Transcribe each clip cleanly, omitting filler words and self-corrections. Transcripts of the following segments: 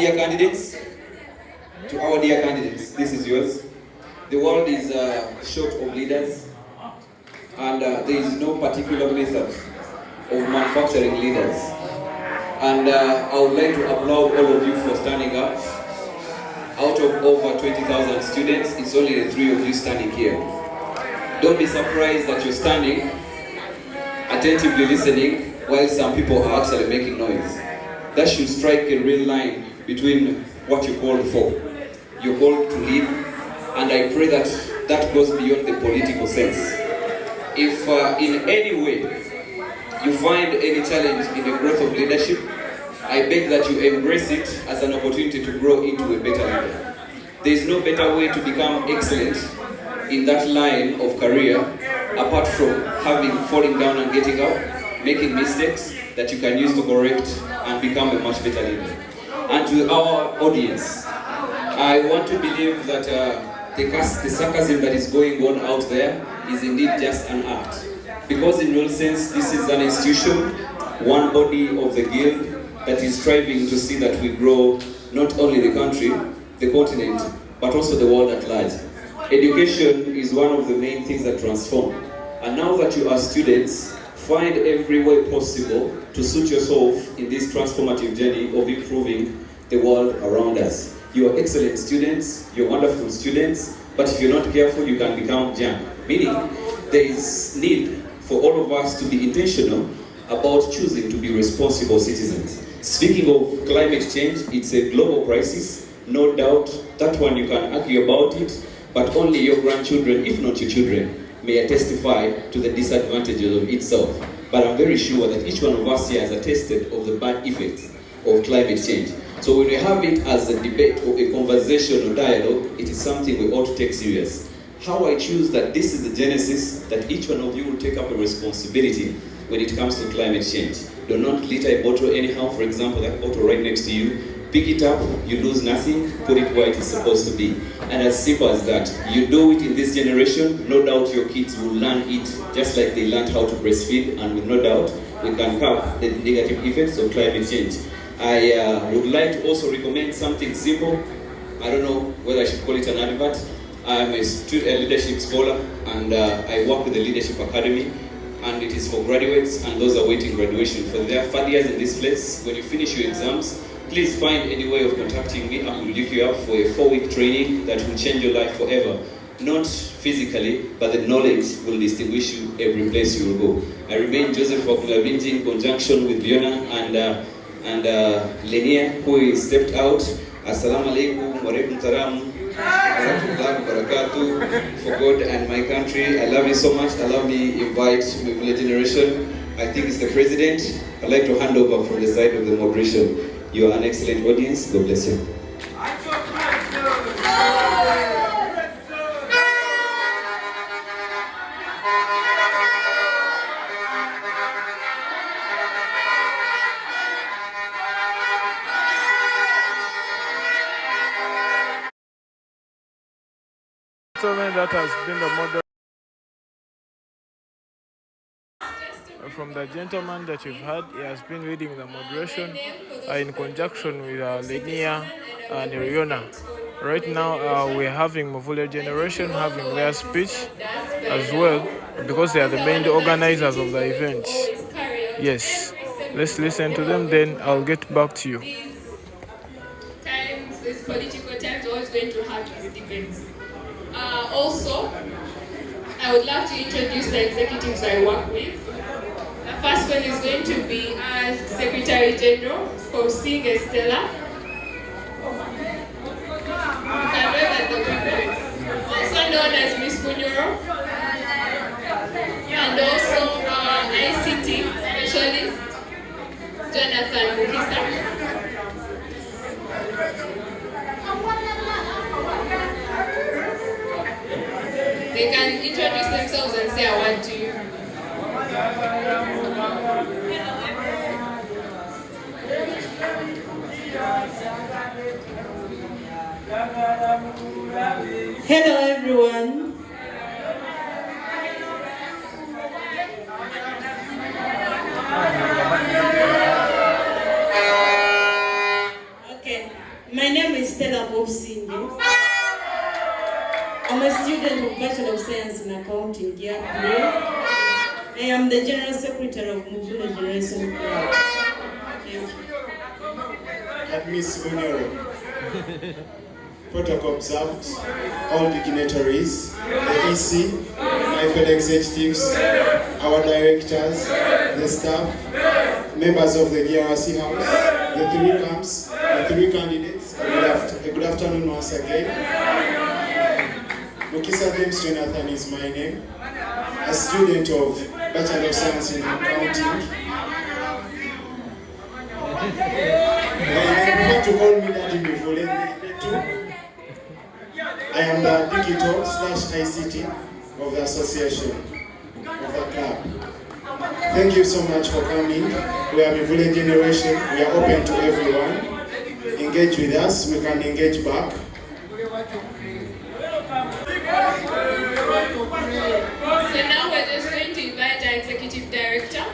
dear candidates, this is yours. The world is short of leaders, and there is no particular method of manufacturing leaders. And I would like to applaud all of you for standing up. Out of over 20,000 students, it's only the 3 of you standing here. Don't be surprised that you're standing, attentively listening, while some people are actually making noise. That should strike a real line between what you're called for. You're called to lead, and I pray that that goes beyond the political sense. If in any way you find any challenge in the growth of leadership, I beg that you embrace it as an opportunity to grow into a better leader. There is no better way to become excellent in that line of career apart from falling down and getting up, making mistakes that you can use to correct and become a much better leader. And to our audience, I want to believe that the sarcasm that is going on out there is indeed just an act. Because in real sense, this is an institution, one body of the guild, that is striving to see that we grow not only the country, the continent, but also the world at large. Education is one of the main things that transform. And now that you are students, find every way possible to suit yourself in this transformative journey of improving the world around us. You are excellent students, you're wonderful students, but if you're not careful, you can become junk. Meaning, there is need for all of us to be intentional about choosing to be responsible citizens. Speaking of climate change, it's a global crisis, no doubt. That one you can argue about it, but only your grandchildren, if not your children, may testify to the disadvantages of itself. But I'm very sure that each one of us here has attested of the bad effects of climate change. So when we have it as a debate or a conversation or dialogue, it is something we ought to take serious. How I choose that this is the genesis, that each one of you will take up a responsibility when it comes to climate change. Do not litter a bottle anyhow. For example, that bottle right next to you, pick it up, you lose nothing, put it where it is supposed to be. And as simple as that, you do it in this generation, no doubt your kids will learn it just like they learned how to breastfeed, and with no doubt we can curb the negative effects of climate change. I would like to also recommend something simple. I don't know whether I should call it an advert. I'm a leadership scholar, and I work with the Leadership Academy, and it is for graduates and those awaiting graduation. For their 3 years in this place, when you finish your exams, please find any way of contacting me. I will look you up for a 4-week training that will change your life forever. Not physically, but the knowledge will distinguish you every place you will go. I remain Joseph Wakulabinji in conjunction with Fiona and Lenia, who stepped out. Assalamu alaikum wa rahmatullahi for God and my country. I love you so much. Allow me invite my generation. I think it's the president. I'd like to hand over from the side of the moderation. You are an excellent audience. God bless you. That has been the model from the gentleman that you've heard. He has been leading the moderation in conjunction with Lenia and Riona. Right now we're having Muvule generation having their speech as well, because they are the main organizers of the event. Yes, let's listen to them, then I'll get back to you. These political times, are always going to have these debates. Also, I would love to introduce the executives I work with. The first one is going to be our Secretary General from Sing Estella. You can wave at the people. Also known as Miss Bunyoro. And also our ICT specialist, Jonathan Mukisa. They can introduce themselves and say I want to you. Hello everyone. Okay. My name is Stella Bobsinde. I'm a student of Bachelor of Science in Accounting here. I am the General Secretary of Muvula Generation Club. Thank you. Miss Bunyoro. Protocol observed. All dignitaries, the EC, my fellow executives, our directors, the staff, members of the DRC House, the three camps, the three candidates. Good afternoon once again. Mukisa James Jonathan is my name. A student of Bachelor of Science in Accounting. I prefer to call me Daddy Mivule. I am the digital/ICT of the association, of the club. Thank you so much for coming. We are Mivule generation. We are open to everyone. Engage with us. We can engage back. So now we're just going to invite our executive director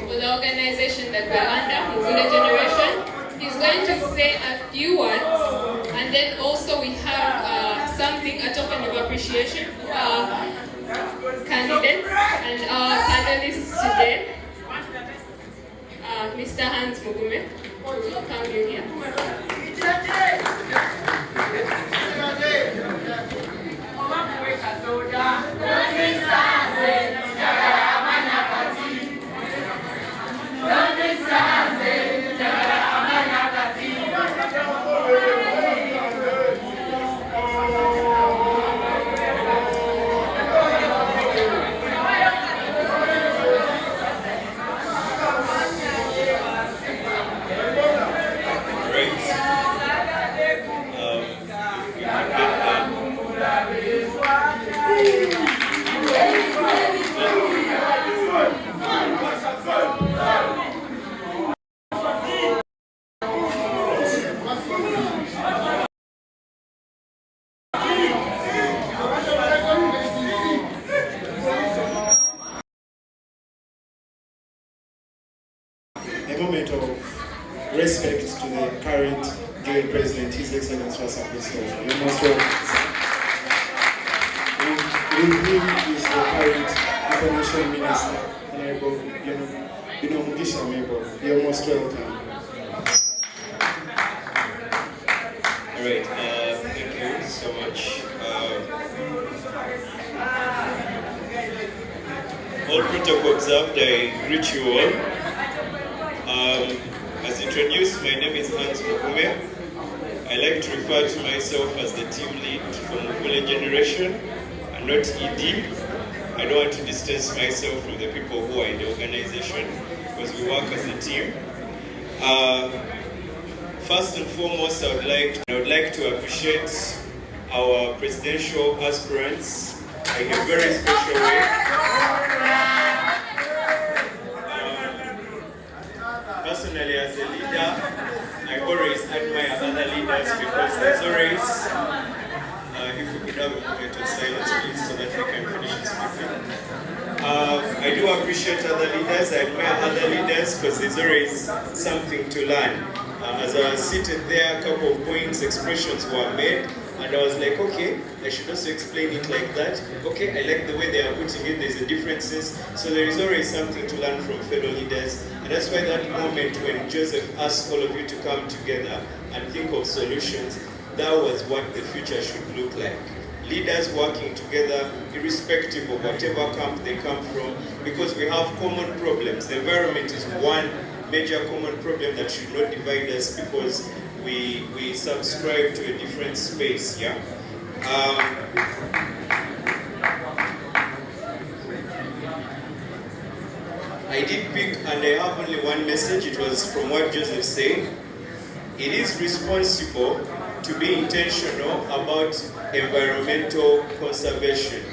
for the organization that we're under, Muvula Generation. He's going to say a few words, and then also we have a token of appreciation for our candidates and our panelists today. Mr. Hans Mugume, will come in here. A moment of respect to the current Guild President, His Excellency Wasswa Balunywa. You must with him is the current Information Minister, Honorable Mugisha Mebo. You're most welcome. All right, thank you so much. All protocol observed, I greet you all. As introduced, my name is Hans Mugume. I like to refer to myself as the team lead for Muvula Generation and not ED. I don't want to distance myself from the people who are in the organization because we work as a team. First and foremost, I would like to appreciate our presidential aspirants in a very special way. Personally, as a leader, I always admire other leaders because there's always, if we could have a moment of silence, please, so that we can finish speaking. I do appreciate other leaders, I admire other leaders because there's always something to learn. As I was seated there, a couple of points, expressions were made, and I was like, okay, I should also explain it like that. Okay, I like the way they are putting it, there's a differences. So there is always something to learn from fellow leaders. And that's why that moment when Joseph asked all of you to come together and think of solutions, that was what the future should look like. Leaders working together, irrespective of whatever camp they come from, because we have common problems. The environment is one major common problem that should not divide us because we subscribe to a different space, yeah? I did pick, and I have only one message. It was from what Joseph said. It is responsible to be intentional about environmental conservation.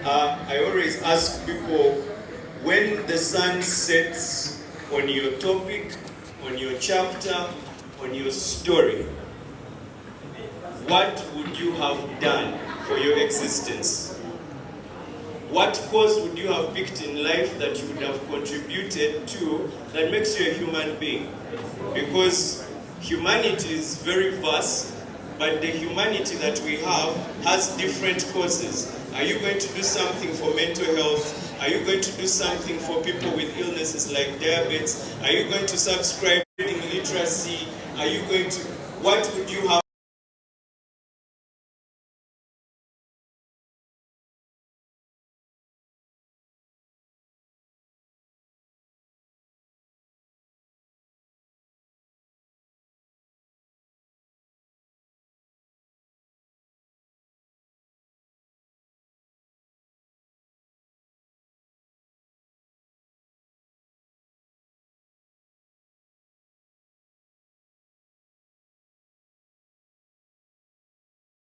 I always ask people, when the sun sets on your topic, on your chapter, on your story, what would you have done for your existence? What cause would you have picked in life that you would have contributed to that makes you a human being? Because humanity is very vast, but the humanity that we have has different causes. Are you going to do something for mental health? Are you going to do something for people with illnesses like diabetes? Are you going to subscribe to literacy? Are you going to, what would you have